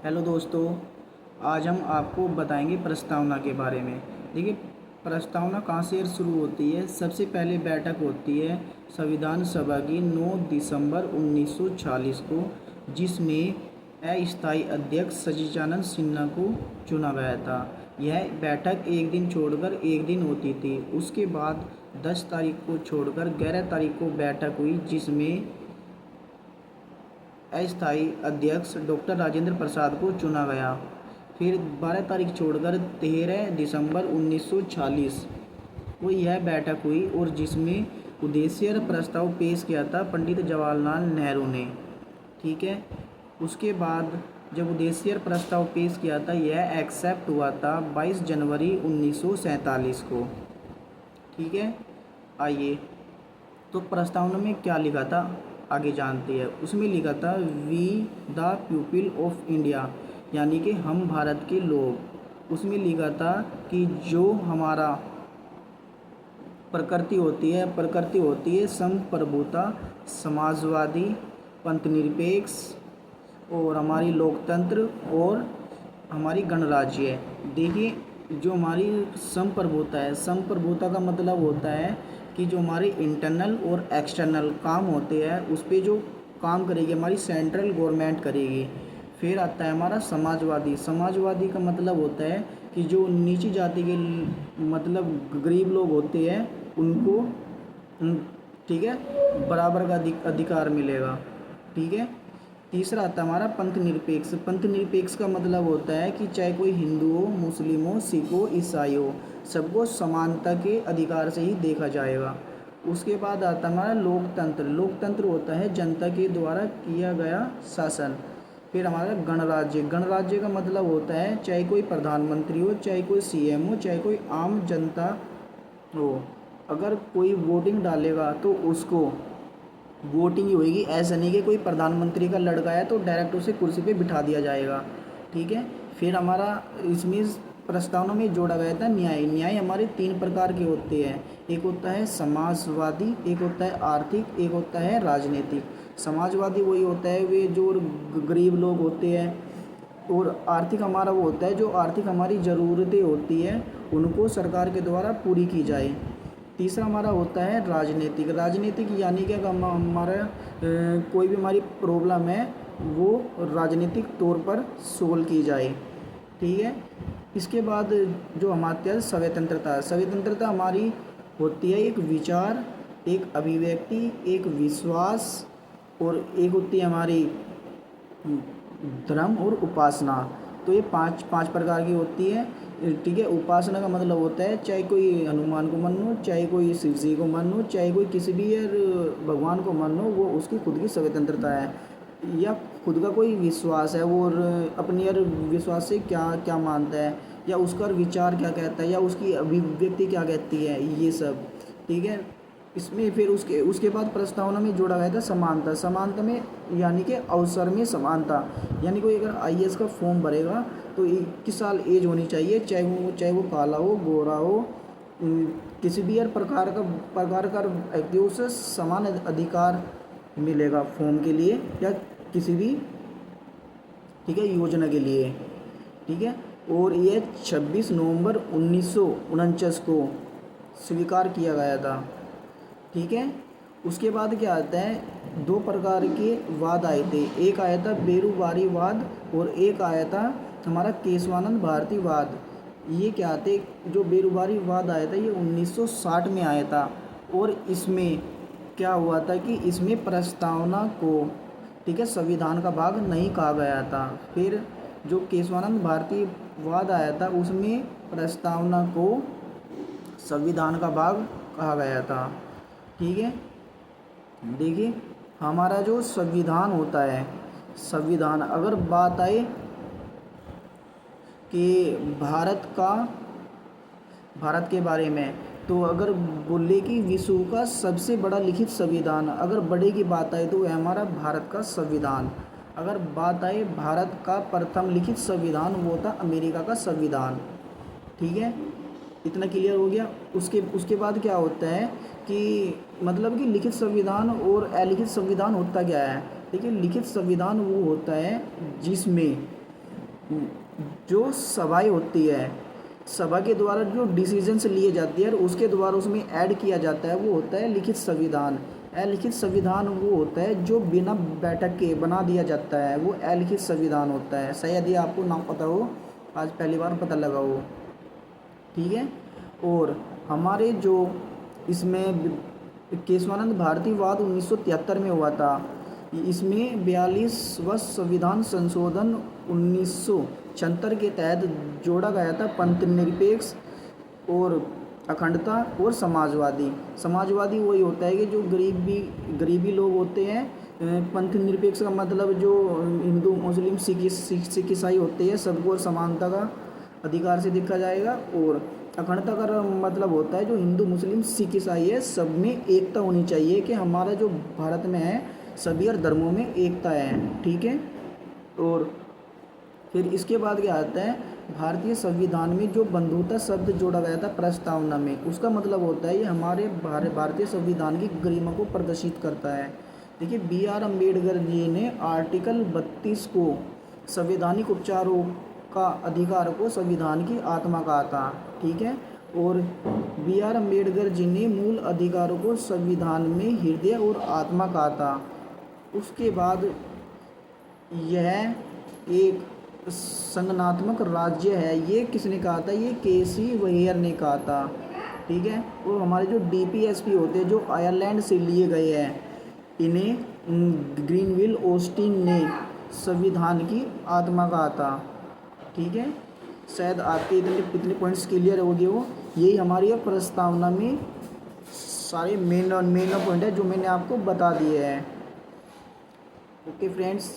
Hello दोस्तों, आज हम आपको बताएंगे प्रस्तावना के बारे में। देखिए, प्रस्तावना कहाँ से शुरू होती है। सबसे पहले बैठक होती है संविधान सभा की 9 दिसंबर 1940 को, जिसमें अस्थायी अध्यक्ष सच्चिदानंद सिन्हा को चुना गया था। यह बैठक एक दिन छोड़कर एक दिन होती थी। उसके बाद 10 तारीख को छोड़कर 11 तारीख को बैठक हुई, जिसमें अस्थायी अध्यक्ष डॉक्टर राजेंद्र प्रसाद को चुना गया। फिर 12 तारीख छोड़कर 13 दिसंबर 1940 को यह बैठक हुई, और जिसमें उद्देश्य प्रस्ताव पेश किया था पंडित जवाहरलाल नेहरू ने। ठीक है। उसके बाद जब उद्देश्य प्रस्ताव पेश किया था, यह एक्सेप्ट हुआ था 22 जनवरी 1947 को। ठीक है। आइए, तो प्रस्तावना में क्या लिखा था आगे जानते हैं। उसमें लिखा था we the people of India, यानी कि हम भारत के लोग। उसमें लिखा था कि जो हमारा प्रकृति होती है संप्रभुता, समाजवादी, पंथनिरपेक्ष, और हमारी लोकतंत्र और हमारी गणराज्य है। देखिए, जो हमारी संप्रभुता का मतलब होता है कि जो हमारे इंटरनल और एक्सटर्नल काम होते हैं उस पर जो काम करेगी हमारी सेंट्रल गवर्नमेंट करेगी। फिर आता है हमारा समाजवादी का मतलब होता है कि जो नीची जाति के मतलब गरीब लोग होते हैं उनको ठीक है, बराबर का अधिकार मिलेगा। ठीक है। तीसरा आता है हमारा पंथ निरपेक्ष का मतलब होता है कि चाहे कोई हिंदू हो, मुस्लिम हो, सिख हो, ईसाई हो, सबको समानता के अधिकार से ही देखा जाएगा। उसके बाद आता है हमारा लोकतंत्र होता है जनता के द्वारा किया गया शासन। फिर हमारा गणराज्य का मतलब होता है चाहे कोई प्रधानमंत्री हो, चाहे कोई सीएम हो, चाहे कोई आम जनता हो, अगर कोई वोटिंग डालेगा तो उसको वोटिंग ही होएगी। ऐसा नहीं कि कोई प्रधानमंत्री का लड़का है तो डायरेक्ट उसे कुर्सी पे बिठा दिया जाएगा। ठीक है। फिर हमारा इसमें प्रस्तावना में जोड़ा गया था न्याय हमारे 3 प्रकार के होते हैं। एक होता है समाजवादी, एक होता है आर्थिक, एक होता है राजनीतिक। समाजवादी वही होता है वे जो गरीब लोग होते हैं, और आर्थिक हमारा वो होता है जो आर्थिक हमारी ज़रूरतें होती हैं उनको सरकार के द्वारा पूरी की जाए। तीसरा हमारा होता है राजनीतिक, यानी कि हमारा कोई भी हमारी प्रॉब्लम है वो राजनीतिक तौर पर सोल्व की जाए। ठीक है। इसके बाद जो हमारे स्वतंत्रता हमारी होती है एक विचार, एक अभिव्यक्ति, एक विश्वास, और एक होती है हमारी धर्म और उपासना। तो ये पांच प्रकार की होती है। ठीक है। उपासना का मतलब होता है चाहे कोई हनुमान को मान लो, चाहे कोई शिव जी को मान लो, चाहे कोई किसी भी यार भगवान को मान लो, वो उसकी खुद की स्वतंत्रता है, या खुद का कोई विश्वास है वो, और अपनी यार विश्वास से क्या क्या मानता है, या उसका विचार क्या कहता है, या उसकी अभिव्यक्ति क्या कहती है, ये सब। ठीक है। इसमें फिर उसके बाद प्रस्तावना में जोड़ा गया था समानता में, यानी कि अवसर में समानता। यानी कोई अगर आईएएस का फॉर्म भरेगा तो 21 साल एज होनी चाहिए, चाहे वो काला हो, गोरा हो, किसी भी यार प्रकार का व्यक्ति हो, उसे समान अधिकार मिलेगा फॉर्म के लिए या किसी भी ठीक है योजना के लिए। ठीक है। और ये 26 नवंबर 1949 को स्वीकार किया गया था। ठीक है। उसके बाद क्या आता है, 2 प्रकार के वाद आए थे। एक आया था बेरुवारी वाद और एक आया था हमारा केशवानंद भारती वाद। ये क्या थे, जो बेरुवारी वाद आया था ये 1960 में आया था, और इसमें क्या हुआ था कि इसमें प्रस्तावना को ठीक है संविधान का भाग नहीं कहा गया था। फिर जो केशवानंद भारती वाद आया था उसमें प्रस्तावना को संविधान का भाग कहा गया था। ठीक है। देखिए, हमारा जो संविधान होता है, संविधान अगर बात आए कि भारत के बारे में, तो अगर बोले कि विश्व का सबसे बड़ा लिखित संविधान, अगर बड़े की बात आए तो वह हमारा भारत का संविधान। अगर बात आए भारत का प्रथम लिखित संविधान, वो था अमेरिका का संविधान। ठीक है। इतना क्लियर हो गया। उसके बाद क्या होता है कि मतलब कि लिखित संविधान और अलिखित संविधान होता क्या है। देखिए, लिखित संविधान वो होता है जिसमें जो सभाएं होती है, सभा के द्वारा जो डिसीजंस लिए जाती है और उसके द्वारा उसमें ऐड किया जाता है वो होता है लिखित संविधान। अलिखित संविधान वो होता है जो बिना बैठक के बना दिया जाता है, वो अलिखित संविधान होता है। शायद ये आपको ना पता हो, आज पहली बार पता लगा हो, ठीक है। और हमारे जो इसमें केशवानंद भारती वाद 1973 में हुआ था, इसमें 42वां संविधान संशोधन 1976 के तहत जोड़ा गया था पंथ निरपेक्ष और अखंडता और समाजवादी। समाजवादी वही होता है कि जो गरीबी लोग होते हैं। पंथ निरपेक्ष का मतलब जो हिंदू मुस्लिम सिख ईसाई होते हैं सबको समानता का अधिकार से देखा जाएगा। और अखंडता का मतलब होता है जो हिंदू मुस्लिम सिख ईसाई है सब में एकता होनी चाहिए, कि हमारा जो भारत में है सभी हर धर्मों में एकता है, ठीक है। और फिर इसके बाद क्या आता है, भारतीय संविधान में जो बंधुता शब्द जोड़ा गया था प्रस्तावना में, उसका मतलब होता है ये हमारे भारतीय संविधान की गरिमा को प्रदर्शित करता है। देखिए BR अम्बेडकर जी ने आर्टिकल 32 को संवैधानिक उपचारों का अधिकार को संविधान की आत्मा कहा था, ठीक है। और BR अम्बेडकर जी ने मूल अधिकारों को संविधान में हृदय और आत्मा कहा था। उसके बाद यह एक संगठनात्मक राज्य है, ये किसने कहा था, ये KC वहीयर ने कहा था, ठीक है। और हमारे जो DPSP होते हैं जो आयरलैंड से लिए गए हैं, इन्हें ग्रीनविल ऑस्टिन ने संविधान की आत्मा कहा था, ठीक है। शायद आपके इतने पॉइंट्स क्लियर हो गए हो। यही हमारी प्रस्तावना में सारे मेन पॉइंट है जो मैंने आपको बता दिए हैं। Okay friends.